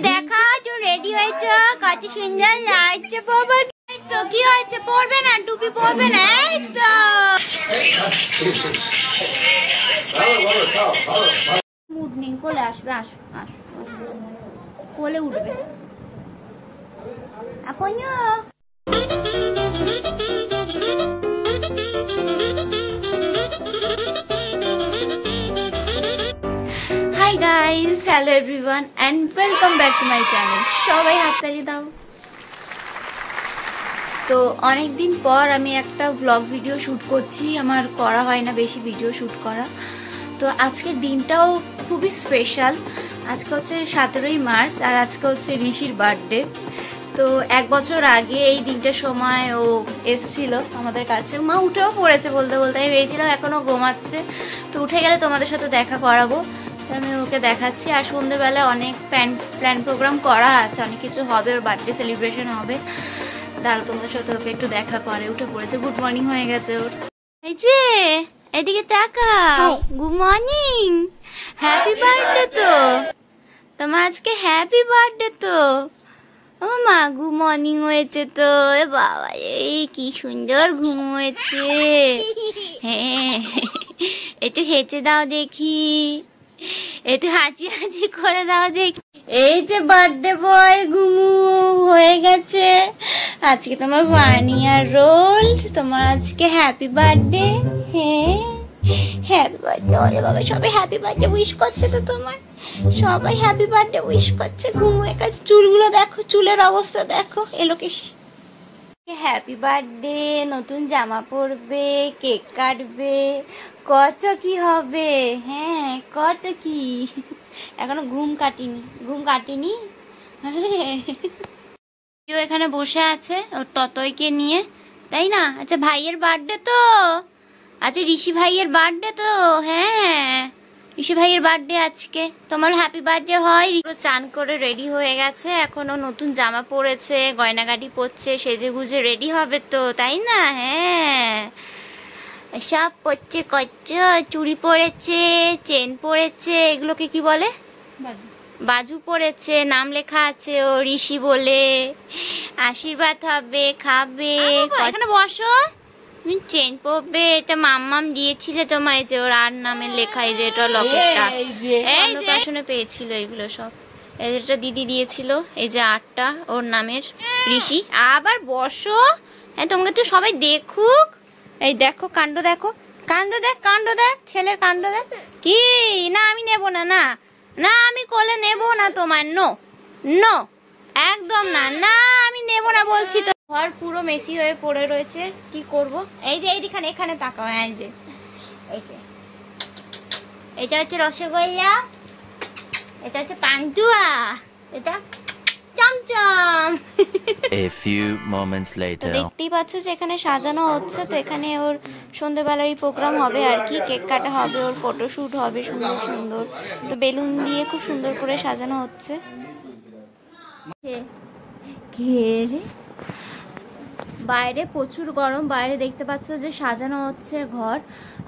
দেখা তো রেডি হয়েছো, কত সুন্দর লাগছে বাবা। তো কি হয়েছে, পরবে না টুপি, পরবে না? এই তো মুড নেই, কোলে আসবে, আসো আসো, কোলে উঠবে আপন। Hi guys, hello everyone and welcome back to my channel. সবাই হাততালি দাও। তো অনেকদিন পর আমি একটা ভ্লগ ভিডিও শ্যুট করছি, আমার করা হয় না বেশি ভিডিও শ্যুট করা। তো আজকের দিনটাও খুবই স্পেশাল। আজকে হচ্ছে 17ই মার্চ আর আজকে হচ্ছে ঋষির বার্থডে। তো 1 বছর আগে এই দিনটার সময় ও এসছিল আমাদের কাছে। মা উঠেও পড়েছে বলতে বলতে, আমি ভেবেছিলাম এখনো ঘুমাচ্ছে, তো উঠে গেলে তোমাদের সাথে দেখা করাবো। তো আমি ওকে দেখাচ্ছি। আর সন্ধ্যেবেলা অনেক প্ল্যান প্রোগ্রাম করা আছে, অনেক কিছু হবে, ওর বার্থডে সেলিব্রেশন হবে। দাঁড়া তোমাদের সাথে ওকে একটু দেখা করে। উঠে পড়েছে, গুড মর্নিং হয়ে গেছে ওর। এই যে এদিকে টাকা, গুড মর্নিং, হ্যাপি বার্থডে। তো তোমার আজকে হ্যাপি বার্থডে। তো ও মা, গুড মর্নিং হয়েছে তো। এ বাবা, এই কি সুন্দর ঘুম হয়েছে। হ্যাঁ, একটু হেঁচে দাও দেখি, একটু হাঁচি হাঁচি করে দাও দেখি। এই যে বার্থডে বয় ঘুমু হয়ে গেছে। আজকে তোমার 1 ইয়ার রোল, তোমার আজকে হ্যাপি বার্থডে। হ্যাঁ, হ্যাপি বার্থডে। ওরে বাবা, সবাই হ্যাপি বার্থডে উইশ করছে তো তোমার, সবাই হ্যাপি বার্থডে উইশ করছে। ঘুমু হয়ে গেছে, চুলগুলো দেখো, চুলের অবস্থা দেখো। এলোকেশ হ্যাপি বার্থডে, নতুন জামা পরবে, কেক কাটবে, কত কি হবে। হ্যাঁ, কত কি, এখনো ঘুম কাটিনি। এখানে বসে আছে ওর ততইকে নিয়ে, তাই না? আচ্ছা, ভাইয়ের বার্থডে তো, আচ্ছা ঋষি ভাইয়ের বার্থডে তো। হ্যাঁ, ঋষি ভাইয়ের বার্থডে আজকে, তোমার হ্যাপি বার্থডে হয়। চান করে রেডি হয়ে গেছে, এখনো নতুন জামা পরেছে, গয়নাগাটি পরছে, সেজে গুজে রেডি হবে তো, তাই না? হ্যাঁ, সব পরছে, চুড়ি পরেছে, চেন পরেছে, এগুলোকে কি বলে, বাজু পরেছে, নাম লেখা আছে ও ঋষি বলে, আশীর্বাদ হবে, খাবে। এখানে বসো, চেন পরবে। এটা মাম্মাম দিয়েছিলে তোমায়, যে ওর আর নামের লেখা, এই যে এটা লকেটটা, এই যে শুনে পেয়েছিল এগুলো সব, এটা দিদি দিয়েছিল। এই যে আটটা ওর নামের, ঋষি। আবার বসো, হ্যাঁ তোমাকে তো সবাই দেখুক। এই দেখো কাণ্ড, দেখো কাণ্ড, কাণ্ড দেখ, ছেলের কাণ্ড দেখ। কি না, আমি নেবো না, না না, আমি কোলে নেবো না তোমার। নো নো, একদম না, না আমি নেবো না বলছি তো। ঘর পুরো মেসি হয়ে পড়ে রয়েছে, কি করব। এই যে এইখানে, এখানে তাকাও। এই যে এটা হচ্ছে রসগোল্লা, এটা হচ্ছে পান্তুয়া, এটা chamcham. A few moments later. দেখতেই পাচ্ছ যে এখানে সাজানো হচ্ছে। তো এখানে ওর সন্ধ্যেবেলায় প্রোগ্রাম হবে আর কি, কেক কাটা হবে, ওর ফটোশুট হবে সুন্দর সুন্দর। তো বেলুন দিয়ে খুব সুন্দর করে সাজানো হচ্ছে। বাইরে প্রচুর গরম, বাইরে দেখতে পাচ্ছ যে সাজানো হচ্ছে ঘর,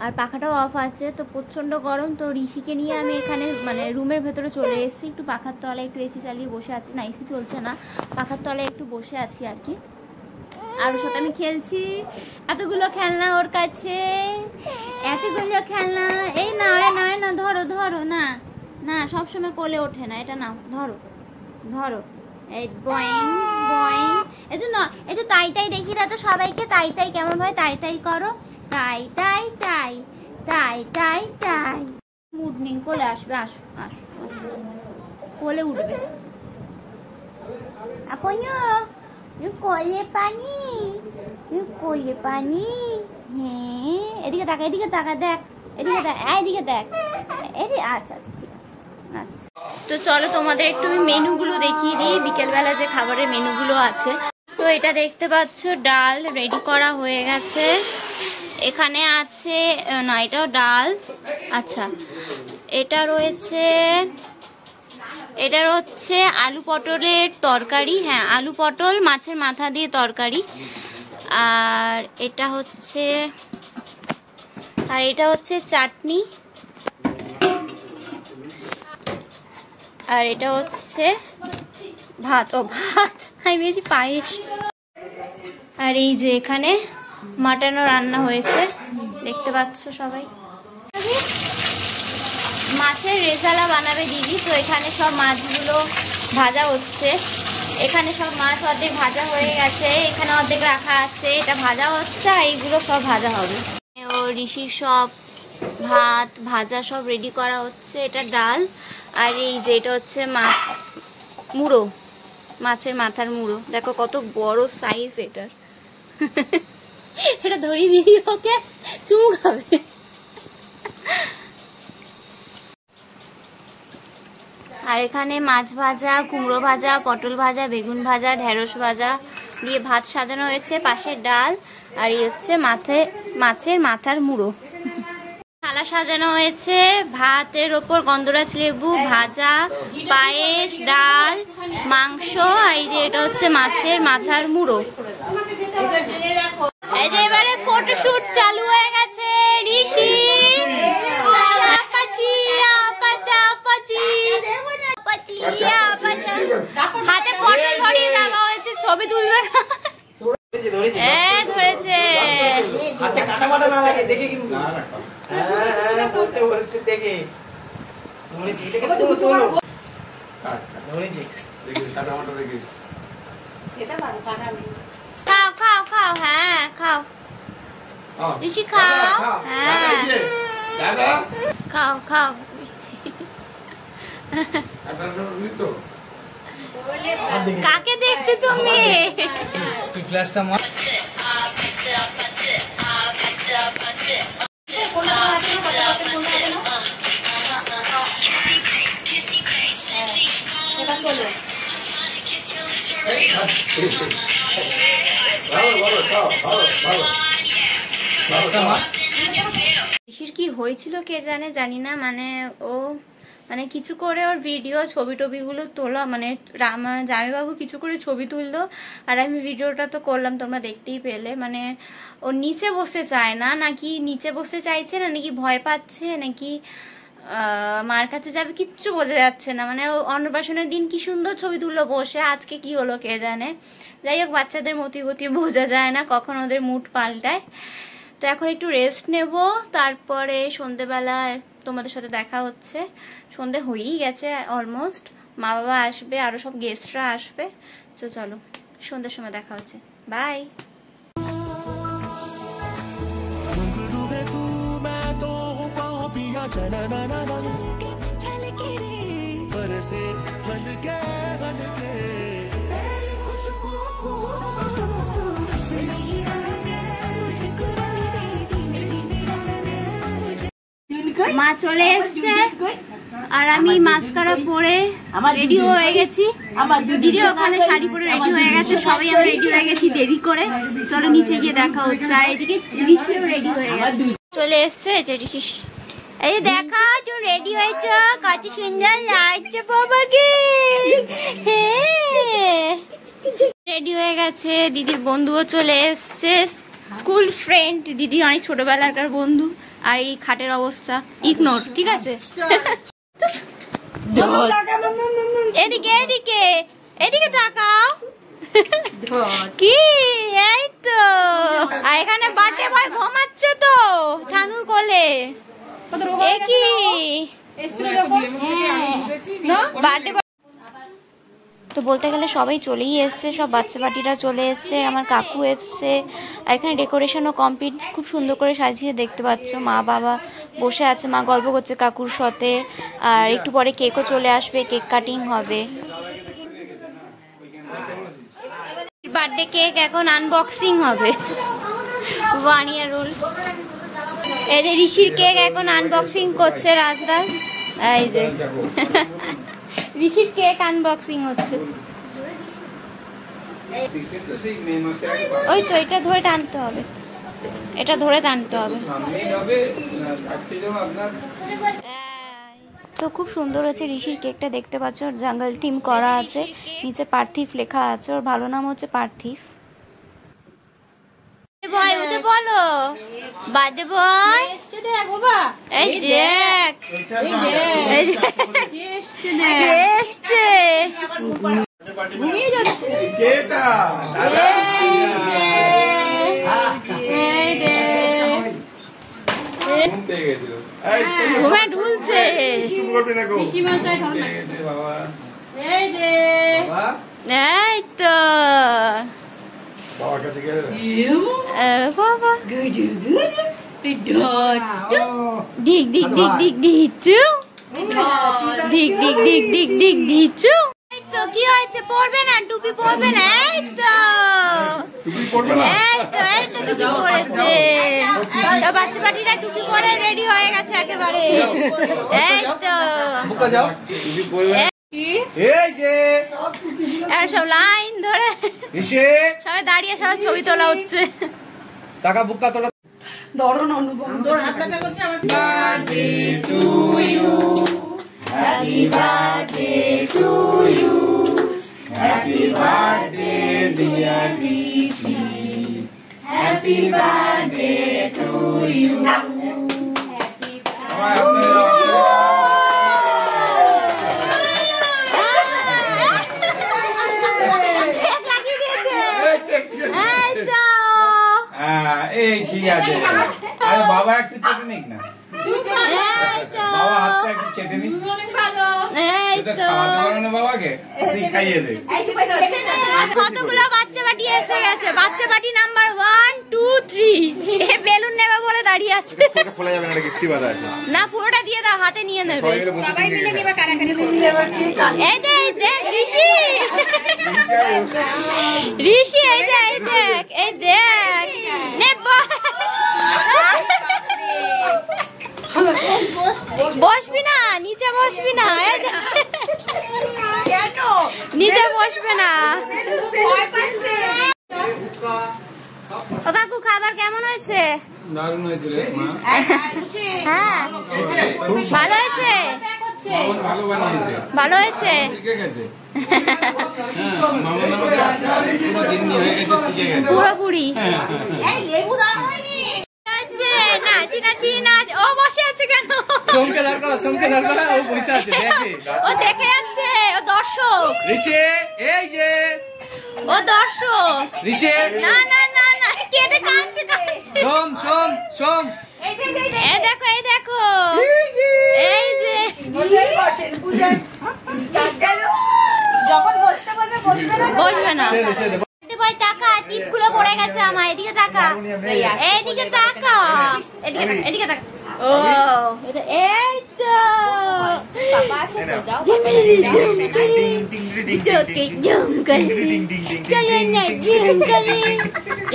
আর পাখাটাও অফ আছে, তো প্রচন্ড গরম। তো ঋষিকে নিয়ে আমি এখানে মানে রুমের ভেতরে চলে এসেছি, একটু পাখার তলায় একটু এসি চালিয়ে বসে আছি। না, এসি চলছে না, পাখার তলায় একটু বসে আছি আর কি। আর ওর সাথে আমি খেলছি, এতগুলো খেলনা ওর কাছে, এতগুলো খেলনা। এই না না, ধরো ধরো, না না, সবসময় কোলে ওঠে না, এটা নাও, ধরো ধরো। এই বয়ং বয়ং, এই তো তাই তাই দেখি না তো সবাইকে, তাই তাই কেমন ভাই, তাই তাই করো, তাই তাই তাই তাই তাই তাই। মুড নেই, কোলে আসবে, আসো আসো, কোলে উঠবে আপন। কোলে পানি, কোলে পানি। হ্যাঁ, এদিকে তাকা, এদিকে তাকা, দেখ এদিকে দেখ, এদিকে দেখ, এদিকে। আচ্ছা আচ্ছা, ঠিক আছে। আচ্ছা, তো চলো তোমাদের একটু মেনুগুলো দেখিয়ে দিই, বিকেলবেলা যে খাবারের মেনুগুলো আছে। তো এটা দেখতে পাচ্ছ, ডাল রেডি করা হয়ে গেছে। এখানে আছে, না এটাও ডাল। আচ্ছা, এটা রয়েছে, এটার হচ্ছে আলু পটলের তরকারি। হ্যাঁ, আলু পটল মাছের মাথা দিয়ে তরকারি। আর এটা হচ্ছে চাটনি। আর এটা হচ্ছে ভাত আমি ভেবেছি পায়েস। আর এই যে এখানে মাটনও রান্না হয়েছে, দেখতে পাচ্ছ সবাই। মাছের রেজালা বানাবে দিদি, তো এখানে সব মাছগুলো ভাজা হচ্ছে। এখানে সব মাছ অর্ধেক ভাজা হয়ে গেছে, এখানে অর্ধেক রাখা আছে, এটা ভাজা হচ্ছে আর এইগুলো সব ভাজা হবে। ও ঋষির সব ভাত ভাজা সব রেডি করা হচ্ছে। এটা ডাল, আর এই যে এটা হচ্ছে মাছ মুড়ো, মাছের মাথার মুড়ো। দেখো কত বড় সাইজ এটার। এটা ধরিয়ে দিবি, ওকে চুমু খাবে। আর এখানে মাছ ভাজা, কুমড়ো ভাজা, পটল ভাজা, বেগুন ভাজা, ঢেঁড়স ভাজা দিয়ে ভাত সাজানো হয়েছে, পাশে ডাল, আর এই হচ্ছে মাছের মাথার মুড়ো। থালা সাজানো হয়েছে, ভাতের ওপর গন্ধরাজ লেবু, ভাজা, পায়েস, ডাল, মাংস, আর এই যে এটা হচ্ছে মাছের মাথার মুড়ো। এই যে এবারে ফটোশুট চালু হয়ে গেছে। ঋষি হাতে পটল ধরিয়ে দেওয়া হয়েছে, ছবি তুলবে না। ধরেছে হাতে কাটা মাটা না লাগে দেখে, কিন্তু বলতে বলতে দেখে ধরেছি। এটাকে তো চলো ধরেছি, কাটা মাটা দেখে এটা ভালো কাটা নেই। খাও খাও খাও, হ্যাঁ খাও ঋষি খাও, হ্যাঁ খাও খাও। কাকে দেখছো তুমি? তুই ফ্ল্যাশটা মার। ঋষির কি হয়েছিল কে জানে, জানি না। মানে কিছু করে ওর ভিডিও ছবি টবিগুলো তোলা, মানে জামাইবাবু কিছু করে ছবি তুললো আর আমি ভিডিওটা তো করলাম, তোমরা দেখতেই পেলে। মানে ও নিচে বসতে চায় না, নাকি নিচে বসতে চাইছে না, নাকি ভয় পাচ্ছে, নাকি মার কাছে যাবে, কিচ্ছু বোঝা যাচ্ছে না। মানে অন্নপ্রাশনের দিন কি সুন্দর ছবি তুললো বসে, আজকে কি হলো কে জানে। যাই হোক, বাচ্চাদের মতি বোঝা যায় না, কখন ওদের মুড পাল্টায়। তো এখন একটু রেস্ট নেব, তারপরে সন্ধেবেলায় তোমাদের সাথে দেখা হচ্ছে। সন্ধে হয়েই গেছে অলমোস্ট, মা বাবা আসবে, আরো সব গেস্টরা আসবে। তো চলো সন্ধ্যের সময় দেখা হচ্ছে, বাই। মা চলে এসছে আর আমি মাস্কারা পরে রেডি হয়ে গেছি। দিদি ওখানে শাড়ি পরে রেডি হয়ে গেছে, সবাই আমরা রেডি হয়ে গেছি দেরি করে। চলো নিচে গিয়ে দেখা হচ্ছে। আর এদিকে ঋষিও রেডি হয়ে গেছে, চলে এসছে। ঋষি এই দেখা, তো রেডি হয়েছ, কত সুন্দর লাগছে বাবাকে। রেডি হয়ে গেছে, দিদির বন্ধুও চলে এসছে, স্কুল ফ্রেন্ড, দিদি অনেক ছোটবেলাকার বন্ধু। আর এই খাটের অবস্থা ইগনোর, ঠিক আছে? এদিকে এদিকে এদিকে তাকাও। কি এই তো, আর এখানে বার্থডে বয় ঘুমাচ্ছে তো ঠানুর কোলে। কি বার্থডে তো বলতে গেলে সবাই চলেই এসছে, সব বাচ্চা বাটিরা চলে এসছে, আমার কাকু এসছে। আর এখানে ডেকোরেশনও কমপ্লিট, খুব সুন্দর করে সাজিয়ে দেখতে পাচ্ছ। মা বাবা বসে আছে, মা গল্প করছে কাকুর সাথে। আর একটু পরে কেকও চলে আসবে, কেক কাটিং হবে। বার্থডে কেক এখন আনবক্সিং হবে, 1 year old। এই যে ঋষির কেক এখন আনবক্সিং করছে রাজদাস। এই যে ঋষির কেক আনবক্সিং হচ্ছে। ওই তো এটা ধরে টানতে হবে, এটা ধরে টানতে হবে। তো খুব সুন্দর হচ্ছে ঋষির কেকটা, দেখতে পাচ্ছ। জাঙ্গল টিম করা আছে, নিচে পার্থিব লেখা আছে, ওর ভালো নাম হচ্ছে পার্থিব। বয় উঠে বলো, বাদে বয়। এই দেখ ঢুলছে এই তো বাবা দিক দিক দিক দিক দিচ্ছু দিক দিক দিক দিক দিক দিচ্ছু। তো কি হয়েছে, পড়বে না? টুপি পরবে না? এই তো এই তো টুপি পরেছে। বাচ্চা পাটিরা টুপি পরে রেডি হয়ে গেছে একেবারে। এই তো সব লাইন ধরে সবাই দাঁড়িয়ে সবাই ছবি তোলা হচ্ছে। টাকা বুকা তোলা দরণ অনুভব তোর হাত ব্যথা করছে আমার। Birthday to you, happy birthday to you, happy birthday dear Rishi, happy birthday to you, happy ঠিক আছে। আরে বাবা একটু চেটে নিক না, বাবা হাতটা একটু চেটে নিক। বাবাকে খাইয়ে দে। কতগুলো বাচ্চা বাটি এসে গেছে, বাচ্চা বাটি নাম্বার 1 2 3। বেলুন নেবে বলে দাঁড়িয়ে আছে। খোলা যাবে না, গিফট বাধা আছে না, পুরোটা দিয়ে দাও, হাতে নিয়ে নেবে। সবাই মিলে নিবে, কাটাকাটি করলে আবার কি এই দেখ ঋষি, ঋষি এই দেখ এই দেখ নে বসবি না, নিচে বসবি না, কেন নিচে বসবে না। ও কাকু, খাবার কেমন হয়েছে? দারুণ হয়েছে রে মা। হ্যাঁ ভালো হয়েছে, ভালো বানিয়েছে, ভালো হয়েছে। শিখে গেছে। মামন আমাকে পুরো দিন হয়ে গেছে, শিখে গেছে পুরোপুরি। এই লেবু দাও হয়নি নাচি নাচি নাচ। ও বসে আছে কেন? সোমকে দাঁড় করা, সোমকে দাঁড় করা, ও বসে আছে দেখে। ও দেখে যাচ্ছে, ও দর্শক। ঋষি এই যে ও দর্শক। ঋষি না না না না, কেঁদে কাঁদছে কাঁদছে। সোম সোম সোম এই দেখো এই দেখো এই যে বসেন বসেন পূজা কাচালো যখন বসতে বলবে বসবে না, বসবে না। ছেড়ে ছেড়ে ভাই টাকা টিপগুলো পড়ে গেছে আমার। এদিকে তাকা, এইদিকে তাকা, এদিকে তাকা, এদিকে তাকা। ও এটা এই তো পাপা আছে তো, যাও চোখে জুম করে চলে না জুম করে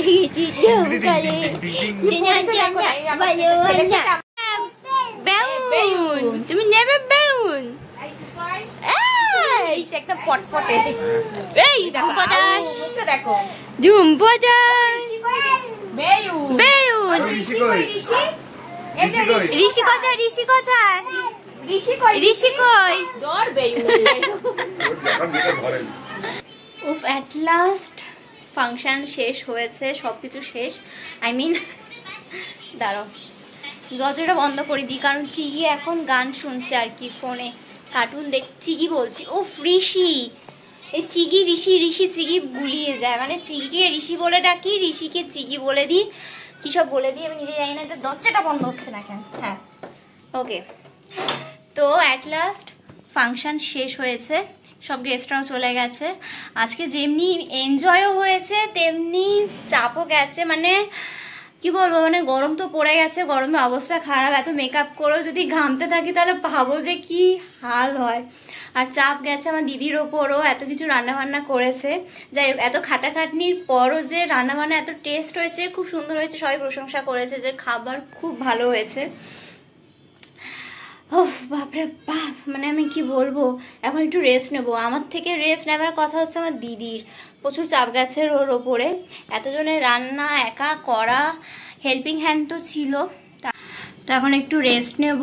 এই যে জুম করে জিনা জিনা ভালো না। বেউন, তুমি নেবে বেউন? এইটা একটা পটপটে। এই দেখো পটাশ, দেখো ঝুম পটাশ, বেয়ুন বেউন। ঋষি কই ঋষি ঋষি কই ঋষি কোথায়? ঋষি কোথায়? ঋষি কই ঋষি কই? দর বেয়ুন উফ, অ্যাট লাস্ট ফাংশন শেষ হয়েছে, সবকিছু শেষ। আই মিন দাঁড়াও, দরজাটা বন্ধ করে দিই, কারণ চিগি এখন গান শুনছে আর কি, ফোনে কার্টুন দেখ। চিগি বলছি, উফ ঋষি, এই চিগি ঋষি, ঋষি চিগি গুলিয়ে যায়। মানে চিগিকে ঋষি বলে ডাকি, ঋষিকে চিগি বলে দিই, কী সব বলে দিই আমি নিজে জানি না। এটা দরজাটা বন্ধ হচ্ছে না কেন? হ্যাঁ ওকে। তো অ্যাট লাস্ট ফাংশন শেষ হয়েছে, সব গেস্টরাও চলে গেছে। আজকে যেমনি এনজয়ও হয়েছে তেমনি চাপও গেছে। মানে কি বলবো, মানে গরম তো পড়ে গেছে, গরমে অবস্থা খারাপ। এত মেকআপ করেও যদি ঘামতে থাকি তাহলে ভাবো যে কি হাল হয়। আর চাপ গেছে আমার দিদির ওপরও, এত কিছু রান্নাবান্না করেছে। যাই হোক, এত খাটাখাটনির পরও যে রান্নাবান্না এত টেস্ট হয়েছে, খুব সুন্দর হয়েছে, সবাই প্রশংসা করেছে যে খাবার খুব ভালো হয়েছে। ওহ বাপরে বাপ, মানে আমি কি বলবো, এখন একটু রেস্ট নেবো। আমার থেকে রেস্ট নেবার কথা হচ্ছে আমার দিদির, প্রচুর চাপ গেছে ওর ওপরে। এতজনের রান্না একা করা, হেল্পিং হ্যান্ড তো ছিল। তো এখন একটু রেস্ট নেব।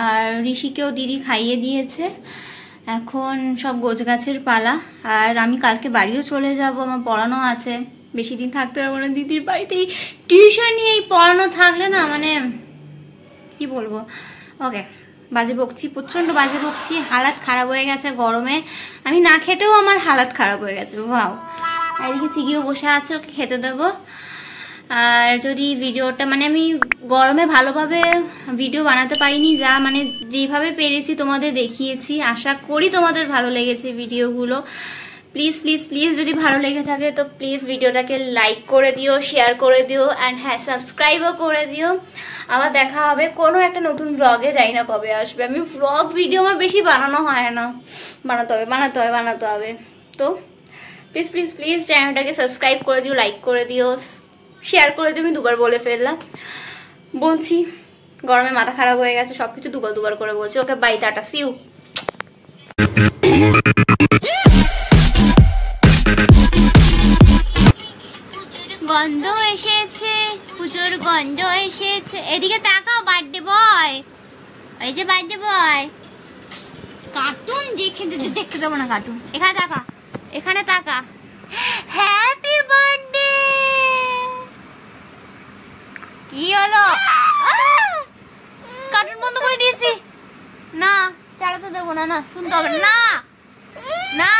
আর ঋষিকেও দিদি খাইয়ে দিয়েছে, এখন সব গোছগাছের পালা। আর আমি কালকে বাড়িও চলে যাব, আমার পড়ানো আছে, বেশি দিন থাকতে পারবো না দিদির বাড়িতেই। টিউশন নিয়েই পড়ানো থাকলে না, মানে কি বলবো। ওকে, বাজে বকছি, প্রচন্ড বাজে বকছি, হালাত খারাপ হয়ে গেছে গরমে। আমি না খেটেও আমার হালাত খারাপ হয়ে গেছে। ভাও, এদিকে চিকিও বসে আছে, ওকে খেতে দেবো। আর যদি ভিডিওটা মানে আমি গরমে ভালোভাবে ভিডিও বানাতে পারিনি, যা মানে যেভাবে পেরেছি তোমাদের দেখিয়েছি। আশা করি তোমাদের ভালো লেগেছে ভিডিওগুলো। প্লিজ প্লিজ প্লিজ যদি ভালো লেগে থাকে তো প্লিজ ভিডিওটাকে লাইক করে দিও, শেয়ার করে দিও, অ্যান্ড হ্যাঁ সাবস্ক্রাইবও করে দিও। আবার দেখা হবে কোনো একটা নতুন ব্লগে, জানি না কবে আসবে। আমি ব্লগ ভিডিও আমার বেশি বানানো হয় না, বানাতে হবে। তো প্লিজ প্লিজ প্লিজ চ্যানেলটাকে সাবস্ক্রাইব করে দিও, লাইক করে দিও, শেয়ার করে দিও। আমি দুবার বলে ফেললাম, বলছি গরমে মাথা খারাপ হয়ে গেছে, সবকিছু দুবার করে বলছি। Okay bye, tata, see you. গন্ধ এসেছে, পুজোর গন্ধ এসেছে। এদিকে তাকাও, বার্থডে বয়, এই যে বার্থডে বয়। কার্টুন দেখতে দেবো না, কার্টুন। এখানে তাকা। Happy birthday. কি হলো? কার্টুন বন্ধ করে দিয়েছি। না চালাতে দেবো না, শুনতে হবে না, না।